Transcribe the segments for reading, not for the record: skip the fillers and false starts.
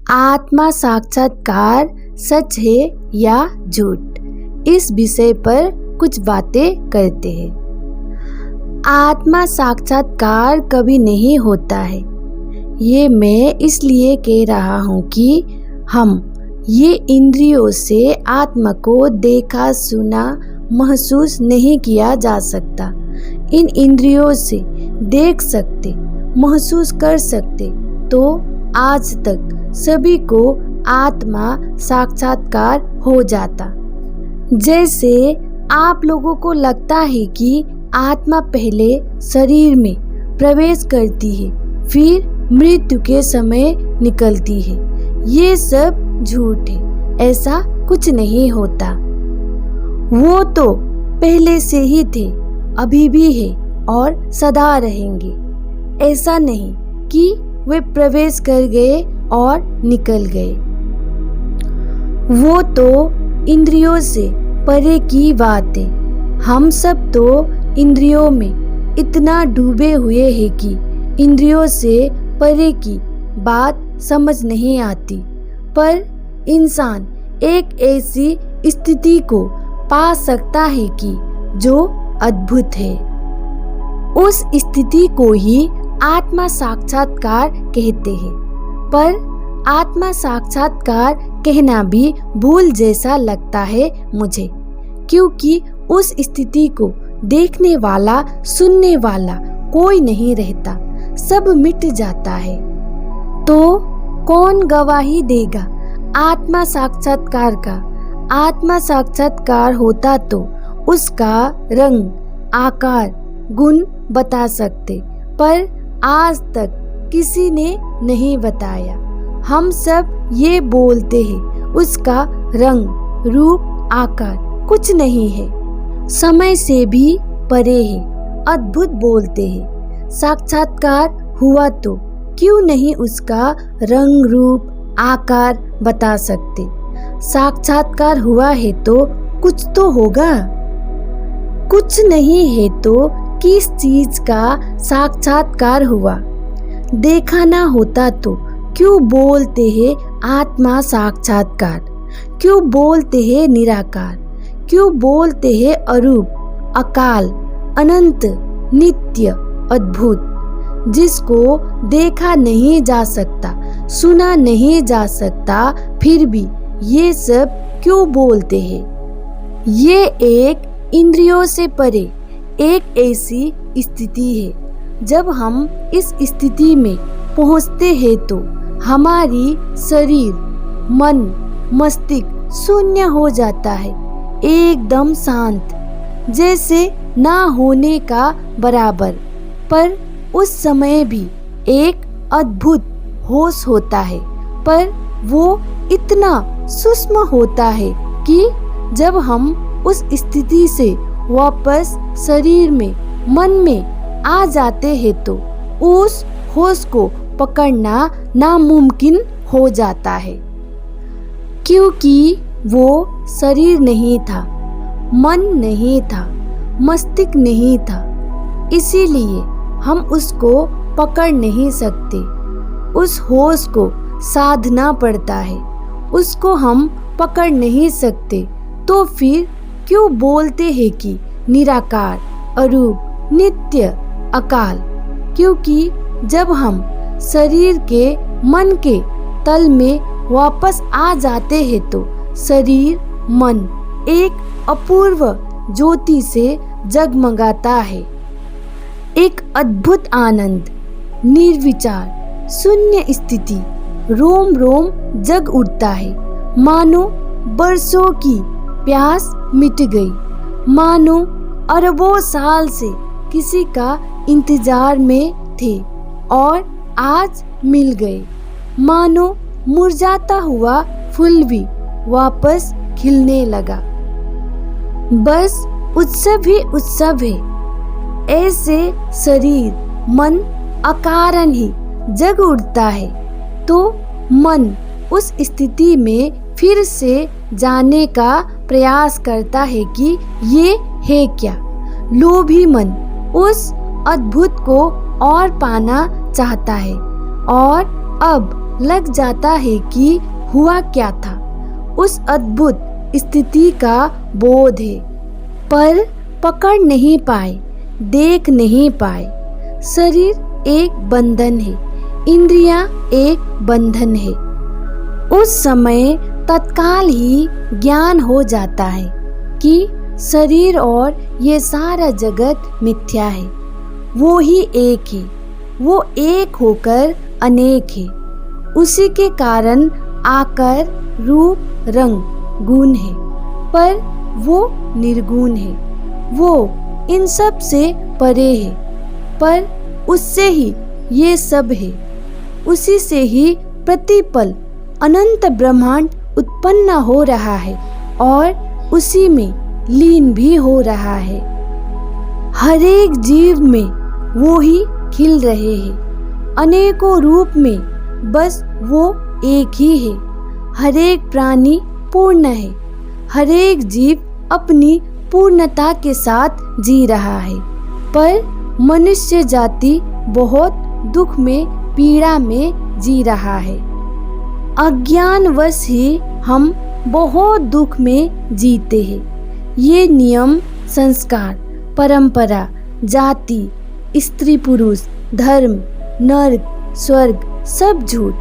आत्मा साक्षात्कार सच है या झूठ, इस विषय पर कुछ बातें करते हैं। आत्मा साक्षात्कार कभी नहीं होता है। ये मैं इसलिए कह रहा हूँ कि हम ये इंद्रियों से आत्मा को देखा, सुना, महसूस नहीं किया जा सकता। इन इंद्रियों से देख सकते, महसूस कर सकते तो आज तक सभी को आत्मा साक्षात्कार हो जाता। जैसे आप लोगों को लगता है कि आत्मा पहले शरीर में प्रवेश करती है, फिर मृत्यु के समय निकलती है। ये सब झूठ है, ऐसा कुछ नहीं होता। वो तो पहले से ही थे, अभी भी है और सदा रहेंगे। ऐसा नहीं कि वे प्रवेश कर गए और निकल गए। वो तो इंद्रियों से परे की बात है। हम सब तो इंद्रियों में इतना डूबे हुए हैं कि इंद्रियों से परे की बात समझ नहीं आती। पर इंसान एक ऐसी स्थिति को पा सकता है कि जो अद्भुत है। उस स्थिति को ही आत्मा साक्षात्कार कहते हैं। पर आत्मा साक्षात्कार कहना भी भूल जैसा लगता है मुझे, क्योंकि उस स्थिति को देखने वाला, सुनने वाला कोई नहीं रहता, सब मिट जाता है। तो कौन गवाही देगा आत्मा साक्षात्कार का? आत्मा साक्षात्कार होता तो उसका रंग, आकार, गुण बता सकते, पर आज तक किसी ने नहीं बताया। हम सब ये बोलते हैं उसका रंग, रूप, आकार कुछ नहीं है, समय से भी परे है, अद्भुत बोलते हैं। साक्षात्कार हुआ तो क्यों नहीं उसका रंग, रूप, आकार बता सकते? साक्षात्कार हुआ है तो कुछ तो होगा। कुछ नहीं है तो किस चीज का साक्षात्कार हुआ? देखा ना होता तो क्यों बोलते हैं आत्मा साक्षात्कार? क्यों बोलते हैं निराकार? क्यों बोलते हैं अरूप, अकाल, अनंत, नित्य, अद्भुत? जिसको देखा नहीं जा सकता, सुना नहीं जा सकता, फिर भी ये सब क्यों बोलते हैं? ये एक इंद्रियों से परे एक ऐसी स्थिति है। जब हम इस स्थिति में पहुंचते हैं तो हमारी शरीर, मन, मस्तिष्क शून्य हो जाता है, एकदम शांत, जैसे ना होने का बराबर। पर उस समय भी एक अद्भुत होश होता है, पर वो इतना सूक्ष्म होता है कि जब हम उस स्थिति से वापस शरीर में, मन में आ जाते हैं तो उस होश को पकड़ना नामुमकिन हो जाता है, क्योंकि वो शरीर नहीं था, मन नहीं था, मस्तिष्क नहीं था। इसीलिए हम उसको पकड़ नहीं सकते। उस होश को साधना पड़ता है, उसको हम पकड़ नहीं सकते। तो फिर क्यों बोलते हैं कि निराकार, अरूप, नित्य, अकाल? क्योंकि जब हम शरीर के, मन के तल में वापस आ जाते हैं तो शरीर, मन एक अपूर्व ज्योति से जगमगाता है। एक अद्भुत आनंद, निर्विचार, शून्य स्थिति, रोम रोम जग उठता है, मानो बरसों की प्यास मिट गई, मानो अरबों साल से किसी का इंतजार में थे और आज मिल गए, मानो मुरझाता हुआ फूल भी वापस खिलने लगा। बस उत्सव ही उत्सव है। ऐसे शरीर, मन अकारण ही जग उठता है तो मन उस स्थिति में फिर से जाने का प्रयास करता है कि ये है क्या। लोभी मन उस अद्भुत को और पाना चाहता है और अब लग जाता है कि हुआ क्या था। उस अद्भुत स्थिति का बोध है, पर पकड़ नहीं पाए, देख नहीं पाए। शरीर एक बंधन है, इंद्रियां एक बंधन है। उस समय तत्काल ही ज्ञान हो जाता है कि शरीर और ये सारा जगत मिथ्या है। वो ही एक है, वो एक होकर अनेक है। उसी के कारण आकार, रूप, रंग, गुण है, पर वो निर्गुण है। वो इन सब से परे है, पर उससे ही ये सब है। उसी से ही प्रतिपल अनंत ब्रह्मांड उत्पन्न हो रहा है और उसी में लीन भी हो रहा है। हर एक जीव में वो ही खिल रहे हैं, अनेकों रूप में, बस वो एक ही है। हर एक प्राणी पूर्ण है, हर एक जीव अपनी पूर्णता के साथ जी रहा है, पर मनुष्य जाति बहुत दुख में, पीड़ा में जी रहा है। अज्ञानवश ही हम बहुत दुख में जीते हैं। ये नियम, संस्कार, परंपरा, जाति, स्त्री पुरुष, धर्म, नर्क, स्वर्ग सब झूठ।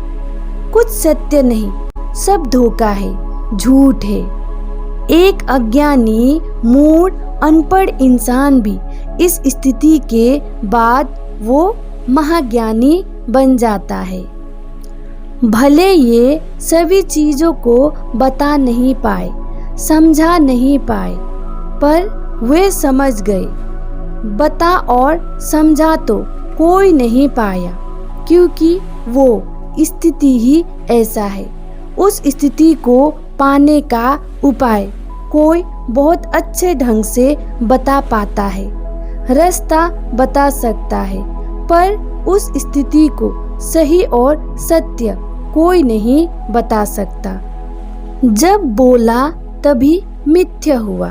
कुछ सत्य नहीं, सब धोखा है, झूठ है। एक अज्ञानी, मूढ़, अनपढ़ इंसान भी इस स्थिति के बाद वो महाज्ञानी बन जाता है। भले ये सभी चीजों को बता नहीं पाए, समझा नहीं पाए, पर वे समझ गए। बता और समझा तो कोई नहीं पाया, क्योंकि वो स्थिति ही ऐसा है। उस स्थिति को पाने का उपाय कोई बहुत अच्छे ढंग से बता पाता है, रास्ता बता सकता है, पर उस स्थिति को सही और सत्य कोई नहीं बता सकता। जब बोला तभी मिथ्या हुआ।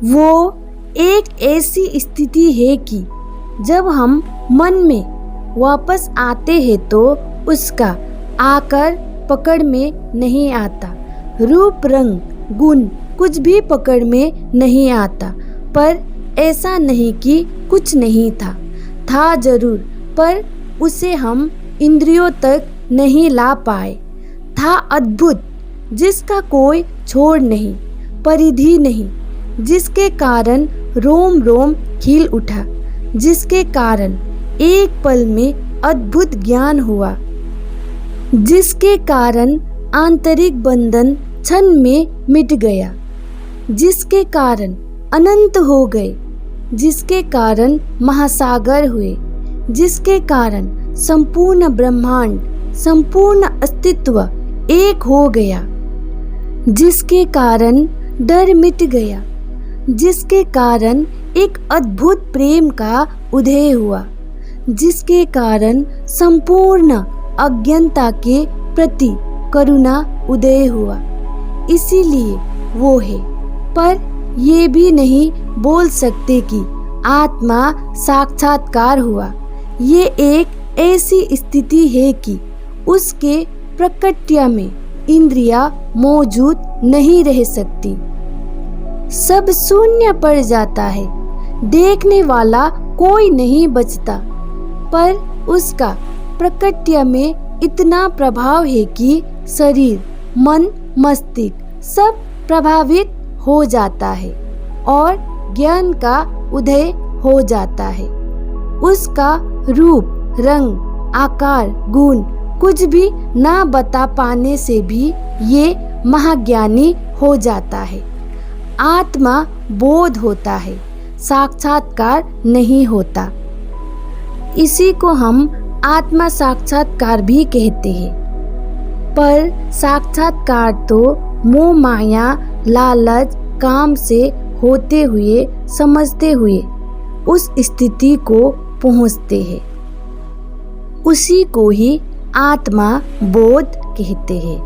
वो एक ऐसी स्थिति है कि जब हम मन में वापस आते हैं तो उसका आकार पकड़ में नहीं आता, रूप, रंग, गुण कुछ भी पकड़ में नहीं आता। पर ऐसा नहीं कि कुछ नहीं था जरूर, पर उसे हम इंद्रियों तक नहीं ला पाए। था अद्भुत, जिसका कोई छोर नहीं, परिधि नहीं, जिसके कारण रोम रोम खिल उठा, जिसके कारण एक पल में अद्भुत ज्ञान हुआ, जिसके कारण आंतरिक बंधन क्षण में मिट गया, जिसके कारण अनंत हो गए, जिसके कारण महासागर हुए, जिसके कारण संपूर्ण ब्रह्मांड, संपूर्ण अस्तित्व एक हो गया, जिसके कारण डर मिट गया, जिसके कारण एक अद्भुत प्रेम का उदय हुआ, जिसके कारण संपूर्ण अज्ञानता के प्रति करुणा उदय हुआ। इसीलिए वो है, पर ये भी नहीं बोल सकते कि आत्मा साक्षात्कार हुआ। ये एक ऐसी स्थिति है कि उसके प्रकट्य में इंद्रियां मौजूद नहीं रह सकती, सब शून्य पड़ जाता है, देखने वाला कोई नहीं बचता, पर उसका प्रकट्य में इतना प्रभाव है कि शरीर, मन, मस्तिष्क सब प्रभावित हो जाता है और ज्ञान का उदय हो जाता है। उसका रूप, रंग, आकार, गुण कुछ भी ना बता पाने से भी ये महाज्ञानी हो जाता है। आत्मा बोध होता है, साक्षात्कार नहीं होता। इसी को हम आत्मा साक्षात्कार भी कहते हैं। पर साक्षात्कार तो मोह, माया, लालच, काम से होते हुए, समझते हुए उस स्थिति को पहुँचते हैं। उसी को ही आत्मा बोध कहते हैं।